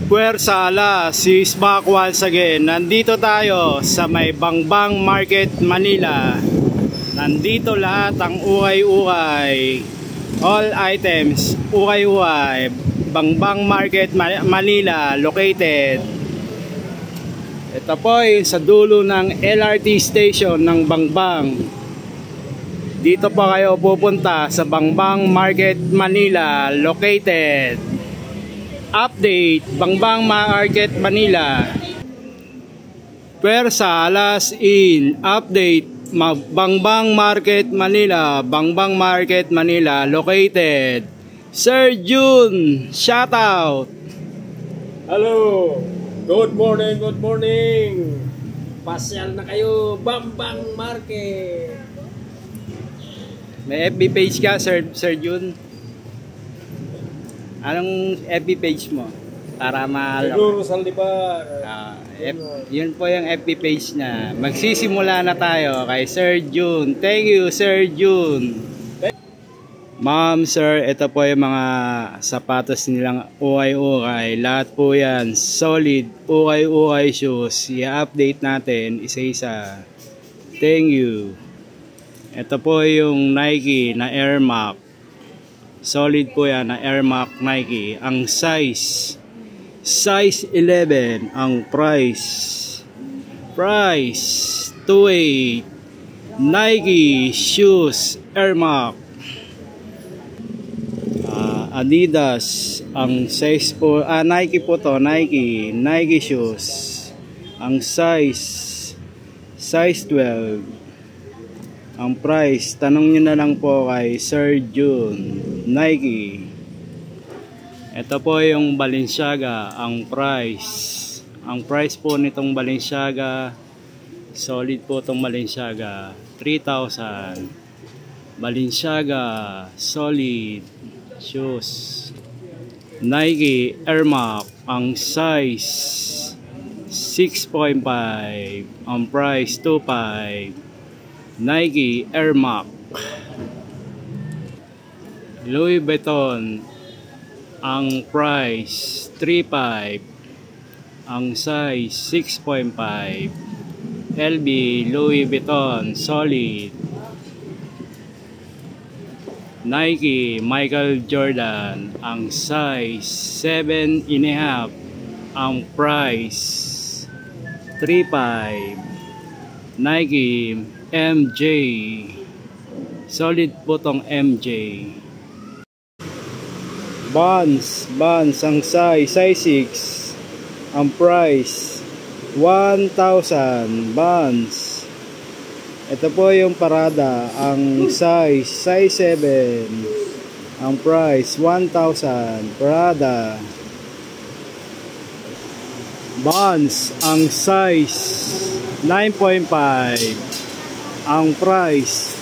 Puwersa alas, is back once again. Nandito tayo sa may Bangbang Market, Manila. Nandito lahat ang ukay-ukay. All items, ukay-ukay. Bangbang Market, Manila, located. Ito po yung sa dulo ng LRT station ng Bangbang. Dito po kayo pupunta sa Bangbang Market, Manila, located. Update, Bangbang Market, Manila. Puwersa alas in. Update, Bangbang Market, Manila. Bangbang Market, Manila, located. Sir June, shout out. Hello. Good morning, good morning. Pasyal na kayo, Bangbang Market. May FB page ka, Sir June? Anong FB page mo? Para Siguro Saldivar. Yun po yung FB page na. Magsisimula na tayo kay Sir June. Thank you, Sir June. Ma'am, sir, ito po yung mga sapatos nilang ukay-ukay. Lahat po yan solid ukay-ukay shoes. I-update natin isa-isa. Thank you. Ito po yung Nike na Air Max. Solid po yan na Air Max Nike. Ang size 11. Ang price 2.8. Nike shoes Air Max. Adidas ang size po, Nike po to, Nike shoes. Ang size 12. Ang price, tanong nyo na lang po kay Sir June. Nike. Ito po yung Balenciaga. Ang price po nitong Balenciaga, solid po itong Balenciaga, 3,000. Balenciaga solid shoes. Nike Air Max. Ang size 6.5. Ang price 2.5. Nike Air Max. Louis Vuitton. Ang price 3.5. Ang size 6.5. LB Louis Vuitton solid. Nike Michael Jordan. Ang size 7.5. Ang price 3.5. Nike MJ. Solid po tong MJ. Vans ang size 6. Ang price 1,000. Vans. Ito po yung Prada. Ang size 7. Ang price 1,000. Prada. Vans ang size 9.5. Ang price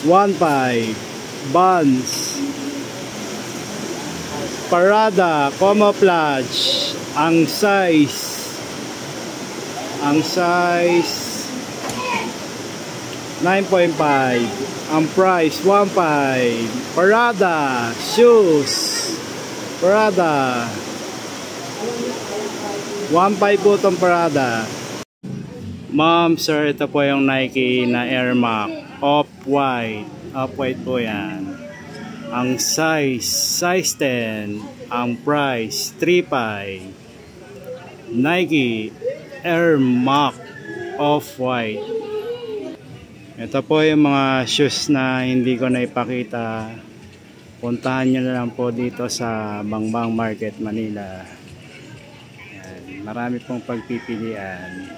1.5. Vans. Prada Camouflage. Ang size 9.5. Ang price 1.5. Prada shoes. Prada 1.5 po itong Prada. Ma'am, sir, ito po yung Nike na Air Max Off-White. Off-White po yan. Ang size 10. Ang price 3.5. Nike Air Max Off-White. Ito po yung mga shoes na hindi ko na ipakita. Puntahan nyo na lang po dito sa Bangbang Market, Manila. Yan. Marami pong pagpipilian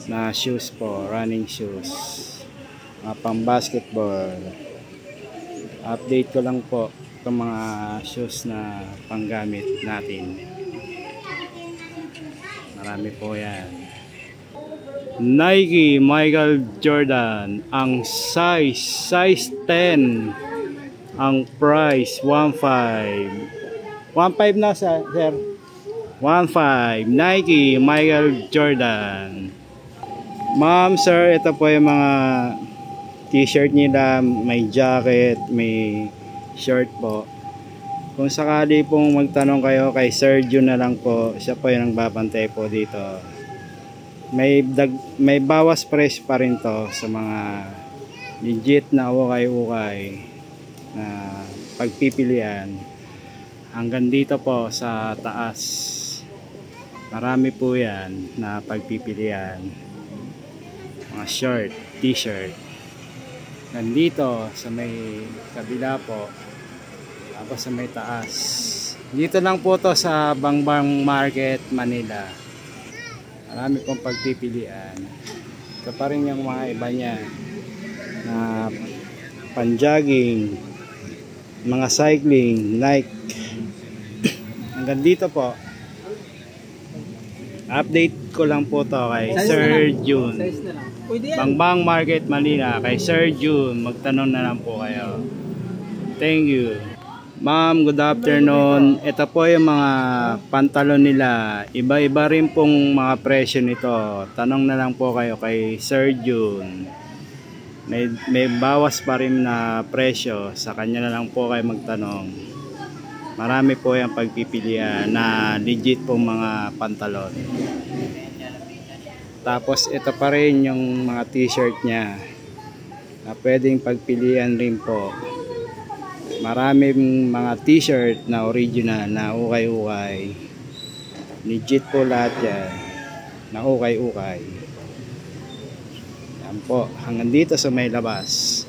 na shoes po, running shoes, pang basketball. Update ko lang po itong mga shoes na panggamit natin. Marami po yan. Nike Michael Jordan. Ang size 10. Ang price 1.5. 1.5 na sir. 1.5. Nike Michael Jordan. Ma'am, sir, ito po yung mga t-shirt nila, may jacket, may shirt po. Kung sakali pong magtanong kayo kay Sir Jun na lang po, siya po yung nagbabantay po dito. May bawas price pa rin to sa mga legit na ukay-ukay na pagpipilian. Hanggang dito po sa taas. Marami po yan na pagpipilian. Mga shirt, t-shirt. Nandito sa may kabila po. Tapos sa may taas. Dito lang po to sa Bangbang Market, Manila. Marami pong pagpipilian. Ito pa rin yung mga iba niya na panjogging, mga cycling, Nike. Hanggang dito po. Update ko lang po to kay Sir Jun. Bangbang Market, Manila. Kay Sir Jun, magtanong na lang po kayo. Thank you. Ma'am, good afternoon. Ito po yung mga pantalon nila. Iba-iba rin pong mga presyo nito. Tanong na lang po kayo kay Sir Jun. May bawas pa rin na presyo. Sa kanya na lang po kayo magtanong. Marami po yung pagpipilian na legit pong mga pantalon. Tapos ito pa rin yung mga t-shirt niya na pwedeng pagpilian rin po. Maraming mga t-shirt na original na ukay-ukay. Legit po lahat yan na ukay-ukay. Yan po, hanggang dito sa may labas.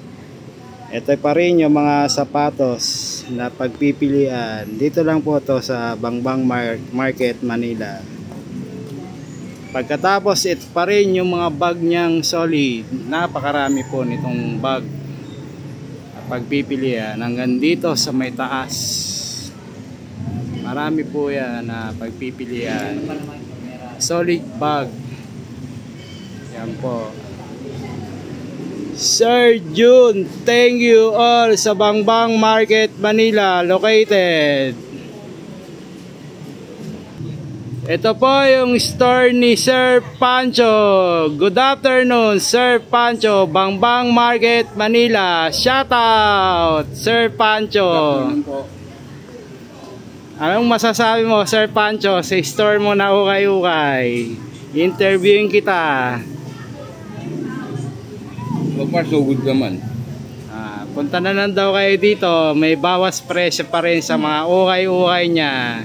Ito pa rin yung mga sapatos na pagpipilian. Dito lang po to sa Bangbang Market, Manila. Pagkatapos ito pa rin yung mga bag niyang solid. Napakarami po nitong bag pagpipilian hanggang dito sa may taas. Marami po yan na pagpipilian. Solid bag. Yan po. Sir Jun, thank you all sa Bangbang Market, Manila located. Ito po yung store ni Sir Pancho. Good afternoon, Sir Pancho, Bangbang Market, Manila. Shout out, Sir Pancho. Anong masasabi mo, Sir Pancho, sa store mo na ukay-ukay? Interviewin kita. So far, so good naman. Punta na lang daw kayo dito. May bawas presyo pa rin sa mga ukay-ukay niya.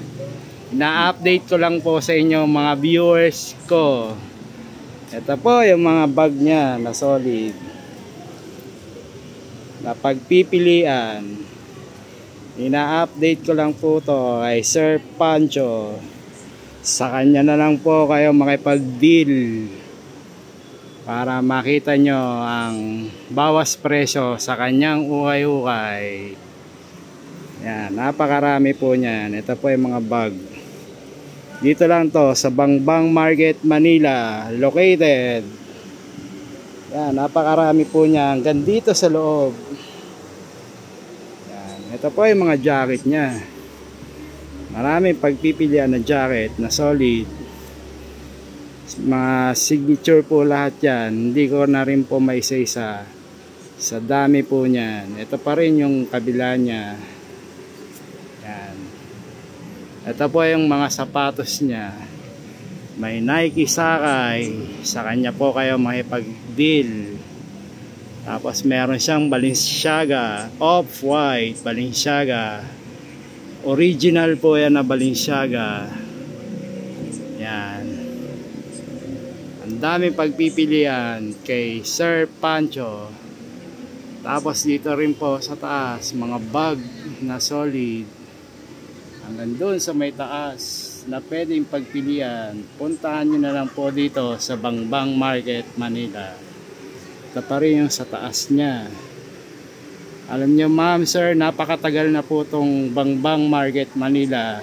Na-update ko lang po sa inyo mga viewers ko. Ito po yung mga bag niya na solid. Na pagpipilian. Ina-update ko lang po to kay Sir Pancho. Sa kanya na lang po kayo makipag-deal. Para makita nyo ang bawas presyo sa kanyang ukay-ukay. Yan, napakarami po niyan. Ito po yung mga bag. Dito lang to sa Bangbang Market, Manila located. Yan, napakarami po niya hanggang dito sa loob. Yan, ito po yung mga jacket niya. Maraming pagpipilian na jacket na solid. Mga signature po lahat yan. Hindi ko na rin po maisa-isa. Sa dami po niyan. Ito pa rin yung kabila niya. Yan. Ito po yung mga sapatos niya. May Nike Sakay. Sa kanya po kayo makipag-deal. Tapos meron siyang Balenciaga. Off-white Balenciaga. Original po yan na Balenciaga. Yan. Ang daming pagpipilian kay Sir Pancho. Tapos dito rin po sa taas, mga bag na solid. Hanggang doon sa may taas na pwedeng pagpilian. Puntahan nyo na lang po dito sa Bangbang Market, Manila. Ito pa rin yung sa taas niya. Alam nyo ma'am, sir, napakatagal na po itong Bangbang Market, Manila.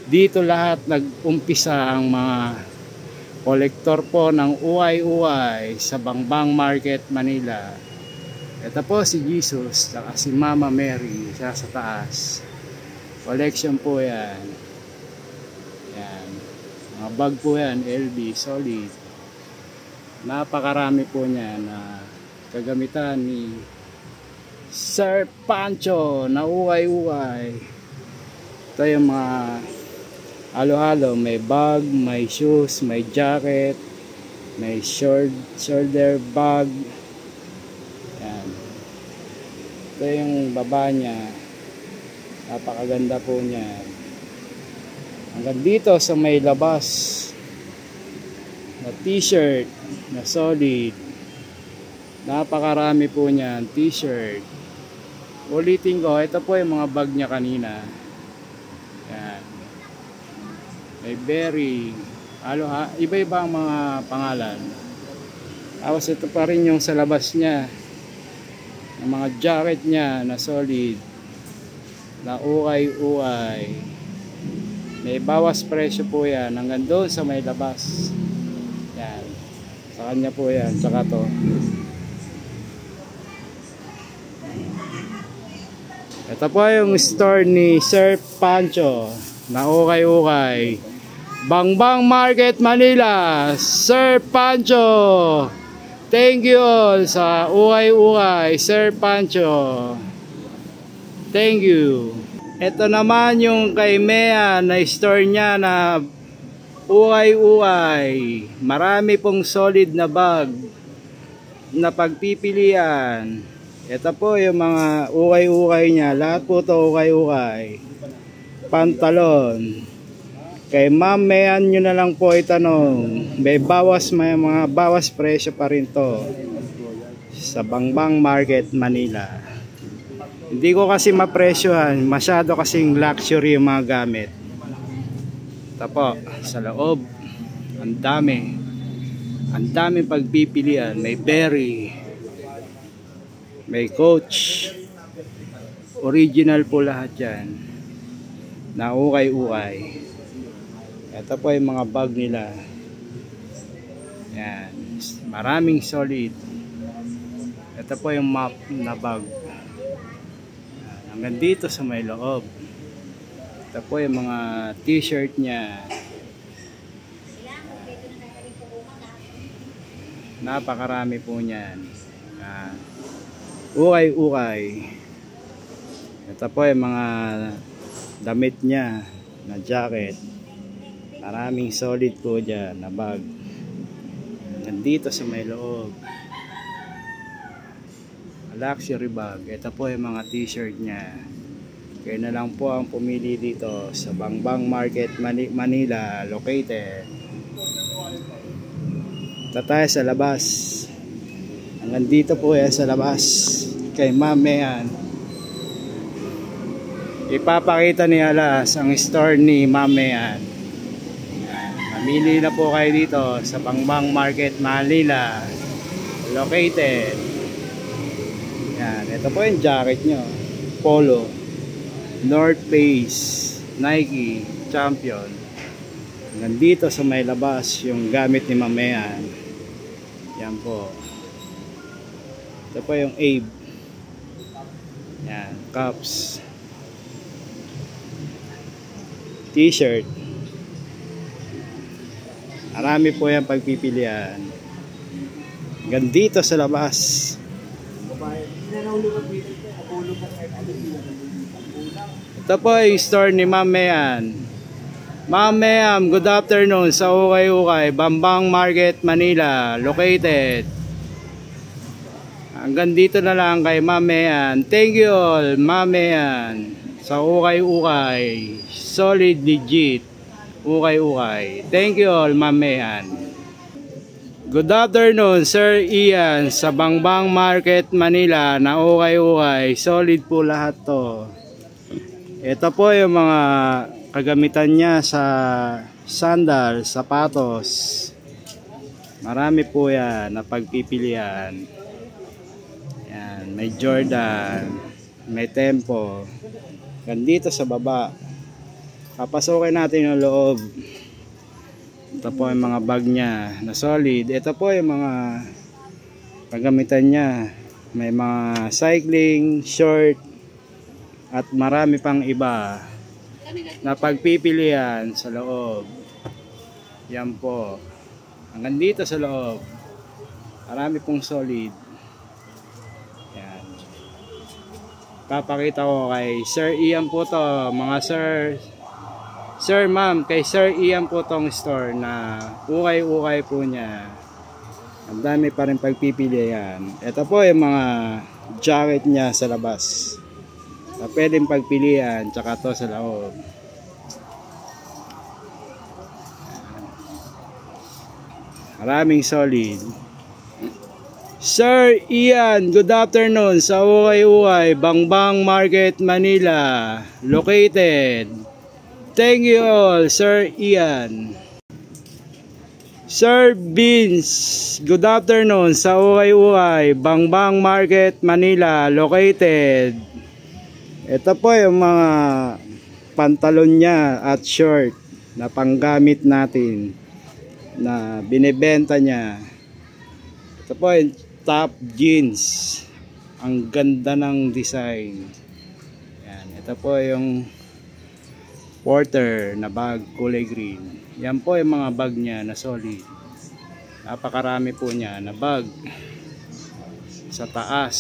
Dito lahat nag-umpisa ang mga kolektor po ng uay-uay sa Bangbang Market, Manila. Ito po si Jesus, saka si Mama Mary, siya sa taas. Collection po yan. Yan. Mga bag po yan, LB, solid. Napakarami po niya na kagamitan ni Sir Pancho na uway-uway. Ito yung mga halo-halo, may bag, may shoes, may jacket, may shoulder bag. Yan. Ito yung baba niya. Napakaganda po niya. Hanggang dito sa may labas na t-shirt na solid. Napakarami po niyan t-shirt. Ulitin ko, ito po yung mga bag niya kanina. Yan. May berry. Iba-iba ang mga pangalan. Tapos ito pa rin yung sa labas niya. Ang mga jacket niya na solid. Na uway-uway. May bawas presyo po yan. Hanggang doon sa may labas. Yan. Sa kanya po yan. Saka to. Ito po yung store ni Sir Pancho. Na ukay-ukay. Bangbang Market, Manila. Sir Pancho. Thank you all sa ukay-ukay. Sir Pancho. Thank you. Ito naman yung kay Mea na store niya na ukay-ukay. Marami pong solid na bag na pagpipilian. Ito po yung mga ukay-ukay niya. Lahat po ito ukay-ukay. Pantalon. Kay Ma'am Mean nyo na lang po itanong. May mga bawas presyo pa rin to sa Bangbang Market, Manila. Hindi ko kasi mapresyohan. Masyado kasing luxury yung mga gamit. Ito po, sa loob. Ang dami. Ang dami pagpipilian. May berry. May Coach. Original po lahat yan. Na ukay-ukay. Ito po yung mga bag nila. Yan. Maraming solid. Ito po yung map na bag. Hanggang dito sa may loob. Ito po yung mga t-shirt niya. Napakarami po niyan. Ukay-ukay. Ito po yung mga damit niya na jacket. Maraming solid po dyan na bag. Nandito sa may loob. Luxury bag. Ito po yung mga t-shirt niya. Kayo na lang po ang pumili dito sa Bangbang Market, Manila located. Ito tayo sa labas. Hanggang dito po yan sa labas. Kay Ma'am Mean. Ipapakita ni Alas ang store ni Ma'am Mean. Mamili na po kayo dito sa Bangbang Market, Manila located. Yan, ito po yung jacket nyo. Polo, North Face, Nike, Champion. Nandito sa may labas yung gamit ni Ma'am Mean. Yan po. Ito po yung Abe. Yan, cups. T-shirt. Marami po yan pagpipilian. Hanggang dito sa labas. Ito po yung store ni Ma'am Mean. Ma'am Mean, good afternoon sa ukay-ukay, Bangbang Market, Manila located. Hanggang dito na lang kay Ma'am Mean. Thank you all, Ma'am Mean, sa ukay-ukay. Solid, legit ukay-ukay. Thank you all, Ma'am Mean. Good afternoon, Sir Ian sa Bangbang Market, Manila na ukay-ukay. Solid po lahat to. Ito po yung mga kagamitan niya sa sandal, sapatos. Marami po yan na pagpipilian. Yan, may Jordan, may Tempo. Nandito sa baba. Papasokin natin yung loob. Ito po yung mga bag niya na solid. Ito po yung mga kagamitan niya. May mga cycling, short, at marami pang iba na pagpipilian sa loob. Yan po. Hanggang dito sa loob. Marami pong solid. Yan. Papakita ko kay Sir Ian po to, mga sir ma'am, kay Sir Ian po tong store na ukay-ukay po niya. Ang dami pa rin pagpipilian. Ito po yung mga jacket niya sa labas na pwedeng pagpilian, tsaka to sa loob. Maraming solid. Sir Ian, good afternoon sa Ukay-Ukay, Bangbang Market, Manila located. Thank you all, Sir Ian. Sir Vince, good afternoon sa Ukay-Ukay, Bangbang Market, Manila located. Ito po yung mga pantalon niya at short na panggamit natin na binibenta niya. Ito po yung top jeans. Ang ganda ng design. Yan, ito po yung porter na bag kulay green. Yan po yung mga bag niya na solid. Napakarami po niya na bag sa taas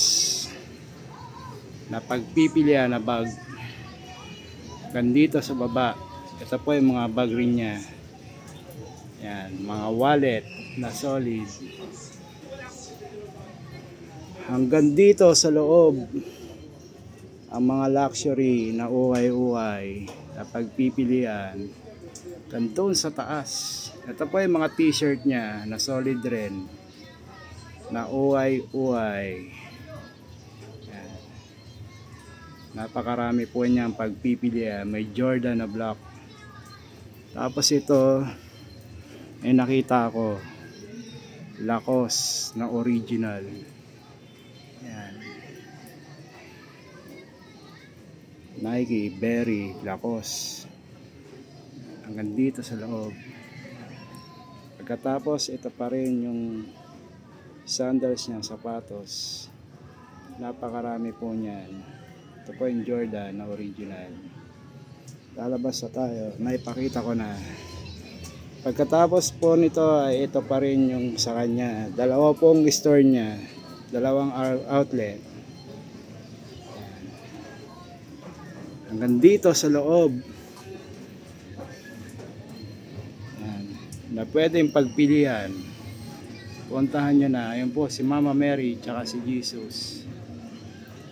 na pagpipilian na bag. Gandito sa baba, ito po yung mga bag rin niya. Yan, mga wallet na solid. Hanggang dito sa loob ang mga luxury na ukay-ukay na pagpipilian. Doon sa taas, ito po yung mga t-shirt niya na solid rin na ukay-ukay. Napakarami po niyang pagpipilian. May Jordan na black. Tapos ito ay nakita ko Lacoste na original. Yan. Nike, Berry, Lacoste. Hanggang dito sa loob. Pagkatapos ito pa rin yung sandals niya, sapatos. Napakarami po niyan. Ito po yung Jordan na original. Lalabas na tayo. Naipakita ko na. Pagkatapos po nito ay ito pa rin yung sa kanya. Dalawa pong store niya. Dalawang outlet. Hanggang dito sa loob. Yan. Na pwedeng pagpilian. Puntahan nyo na. Ayun po si Mama Mary tsaka si Jesus.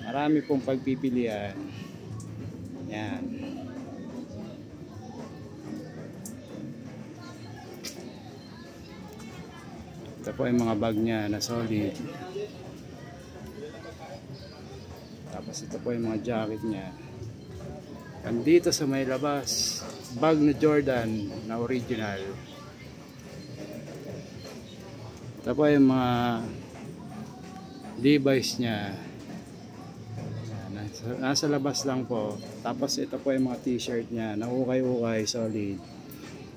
Marami pong pagpipilian. Yan. Ito po yung mga bag niya na solid. Tapos ito po yung mga jacket niya. Andito sa may labas, bag na Jordan na original. Ito po yung mga Levi's niya. Nasa labas lang po. Tapos ito po yung mga t-shirt niya na ukay-ukay, solid.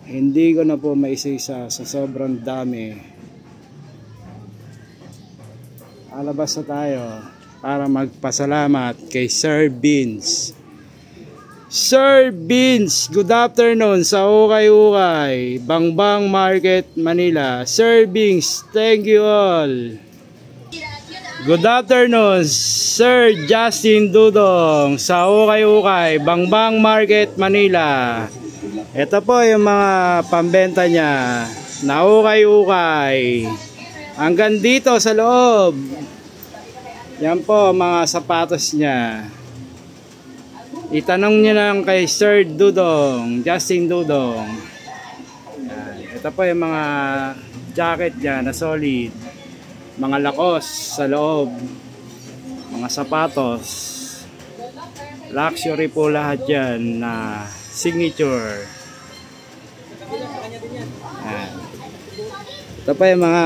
Hindi ko na po maisa-isa sa sobrang dami. Alabas na tayo para magpasalamat kay Sir Vince. Sir Vince, good afternoon sa Ukay-Ukay, Bangbang Market, Manila. Sir Vince, thank you all. Good afternoon, Sir Justin Dudong sa Ukay-Ukay, Bangbang Market, Manila. Ito po yung mga pambenta niya na ukay-ukay. Hanggang dito sa loob. Yan po mga sapatos niya. Itanong niyo lang kay Sir Dudong, Justin Dudong. Yan. Ito po yung mga jacket niya na solid. Mga Lacoste sa loob. Mga sapatos. Luxury po lahat yan na signature. Yan. Ito pa yung mga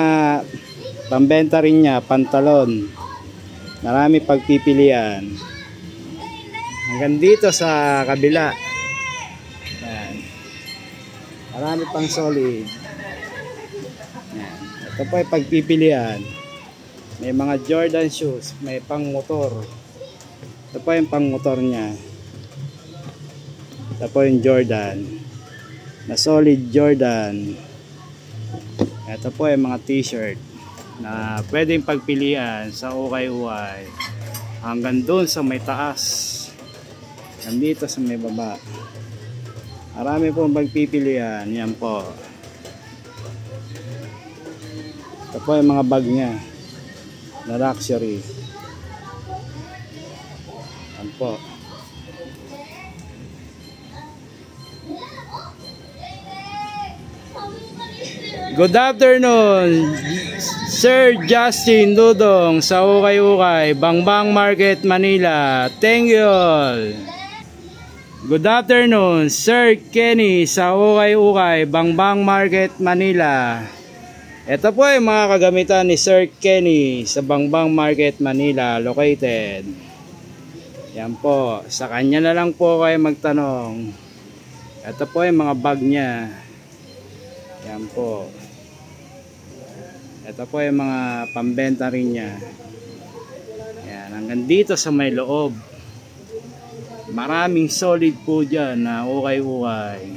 pambenta rin niya, pantalon. Marami pagpipilian. Hanggang dito sa kabila. Yan. Marami pang solid. Yan. Ito pa yung pagpipilian. May mga Jordan shoes, may pang motor. Ito pa yung pang motor niya. Ito po yung Jordan na solid Jordan. Ito po yung mga t-shirt na pwedeng pagpilian sa ukay-ukay. Hanggang doon sa may taas. Nandito sa may baba. Marami pong pagpipilian. Yan po. Ito po yung mga bag niya na luxury. Yan po. Good afternoon, Sir Justin Dudong sa Ukay-Ukay, Bangbang Market, Manila. Thank you all. Good afternoon, Sir Kenny sa Ukay-Ukay, Bangbang Market, Manila. Ito po ay mga kagamitan ni Sir Kenny sa Bangbang Market, Manila located. Yan po, sa kanya na lang po kayo magtanong. Ito po ay mga bag niya. Yan po. Ito po yung mga pambenta rin niya. Yan, hanggang dito sa may loob. Maraming solid po dyan na ukay-ukay.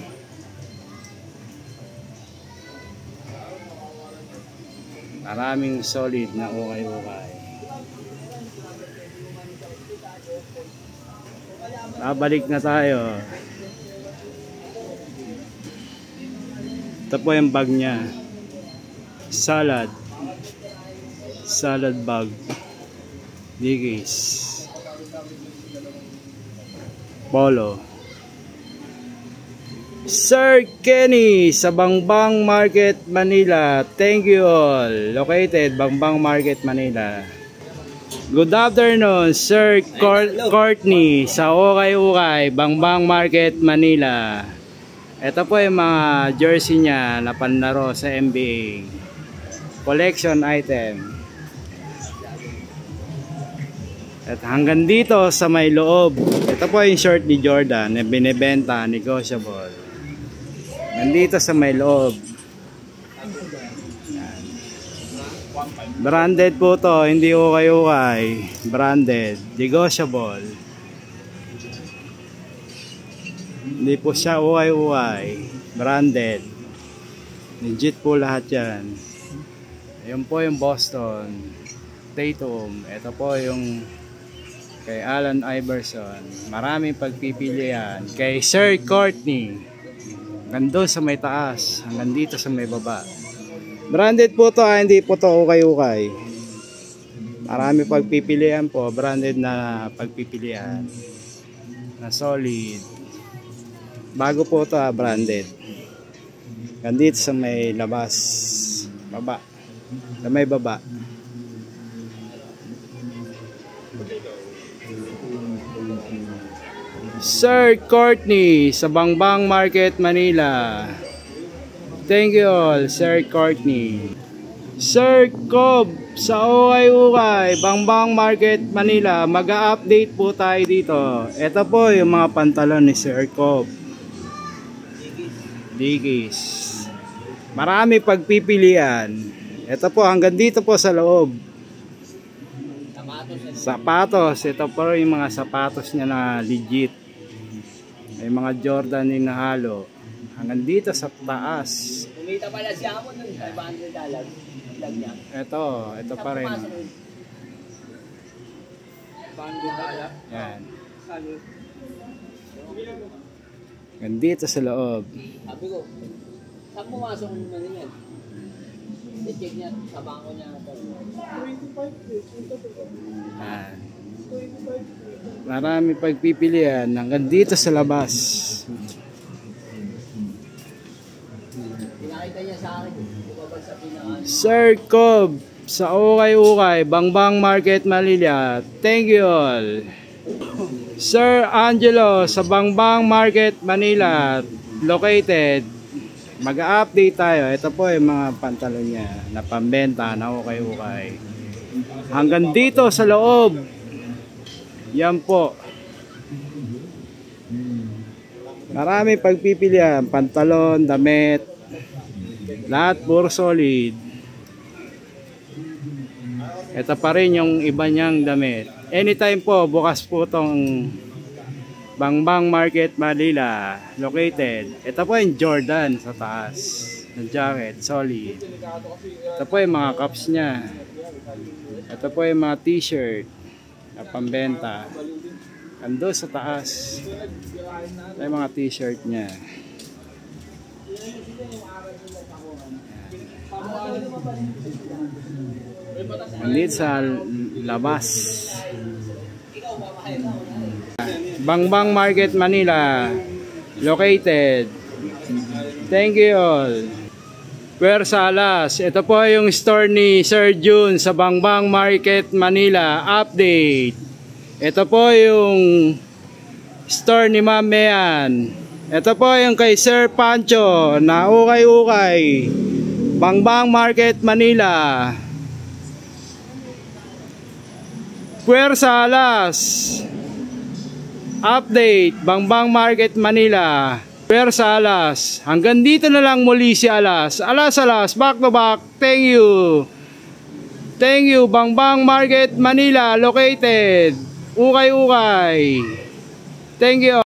Maraming solid na ukay-ukay. Babalik na tayo. Ito po yung bag niya. Salad bag. Dickies. Polo. Sir Kenny sa Bangbang Market, Manila. Thank you all. Located Bangbang Market, Manila. Good afternoon, Sir Courtney sa Ukay-Ukay, Bangbang Market, Manila. Ito po yung mga jersey niya na panlaro sa NBA. Collection item. At hanggang dito sa may loob. Ito po yung short ni Jordan na binibenta, negotiable. Nandito sa may loob. Branded po to, hindi ukay-ukay. Branded, negotiable. Hindi po siya ukay-ukay. Branded. Legit po lahat yan. Ayun po yung Boston Tatum. Ito po yung kay Allen Iverson. Maraming pagpipilian. Kay Sir Courtney. Hanggang doon sa may taas. Hanggang dito sa may baba. Branded po to, hindi po to ukay-ukay. Marami pagpipilian po. Branded na pagpipilian. Na solid. Bago po to, branded. Hanggang dito sa may labas. Baba. Sa may baba. Sir Courtney sa Bangbang Market, Manila. Thank you all, Sir Courtney. Sir Cobb sa Ukay-Ukay, Bangbang Market, Manila. Mag-a-update po tayo dito. Ito po yung mga pantalon ni Sir Cobb. Dickies. Marami pagpipilian. Ito po, hanggang dito po sa loob. Sapatos. Ito po yung mga sapatos niya na legit. May mga Jordan din na halo. Hanggang dito sa taas. Kumita pala siya mo ng $500 niya. Ito pa rin. $500? Yan. Hanggang dito sa loob. Sabi ko, saan pumasok mo na yan? I-check niya sa bangko niya. 25. Marami pagpipilian hanggang dito sa labas. Pinakita niya sa akin, bumabag sa pinaka. Sir Cobb sa Ukay-Ukay, Bangbang Market, Manila. Thank you all. Sir Angelo sa Bangbang Market, Manila. Located. Mag-update tayo. Ito po yung mga pantalon niya na pambenta na ukay-ukay. Hanggang dito sa loob. Yan po. Marami pagpipilian. Pantalon, damit. Lahat puro solid. Ito pa rin yung iba niyang damit. Anytime po, bukas po tong Bangbang Market, Manila located. Ito po yung Jordan sa taas. na jacket, solid. Ito po yung mga cups niya. Ito po yung mga t-shirt na pambenta. Ando sa taas. Ito yung mga t-shirt niya. Nandito sa labas. Bangbang Market, Manila. Located. Thank you all. Puwersa Alas. Ito po yung store ni Sir June sa Bangbang Market, Manila. Update. Ito po yung store ni Ma'am Mean. Ito po yung kay Sir Pancho na ukay-ukay. Bangbang Market, Manila. Puwersa Alas. Update. Bangbang Market, Manila. Puwersa Alas. Hanggang dito na lang muli si Alas. Alas, back to back. Thank you. Thank you. Bangbang Market, Manila. Located. Ukay-ukay. Thank you.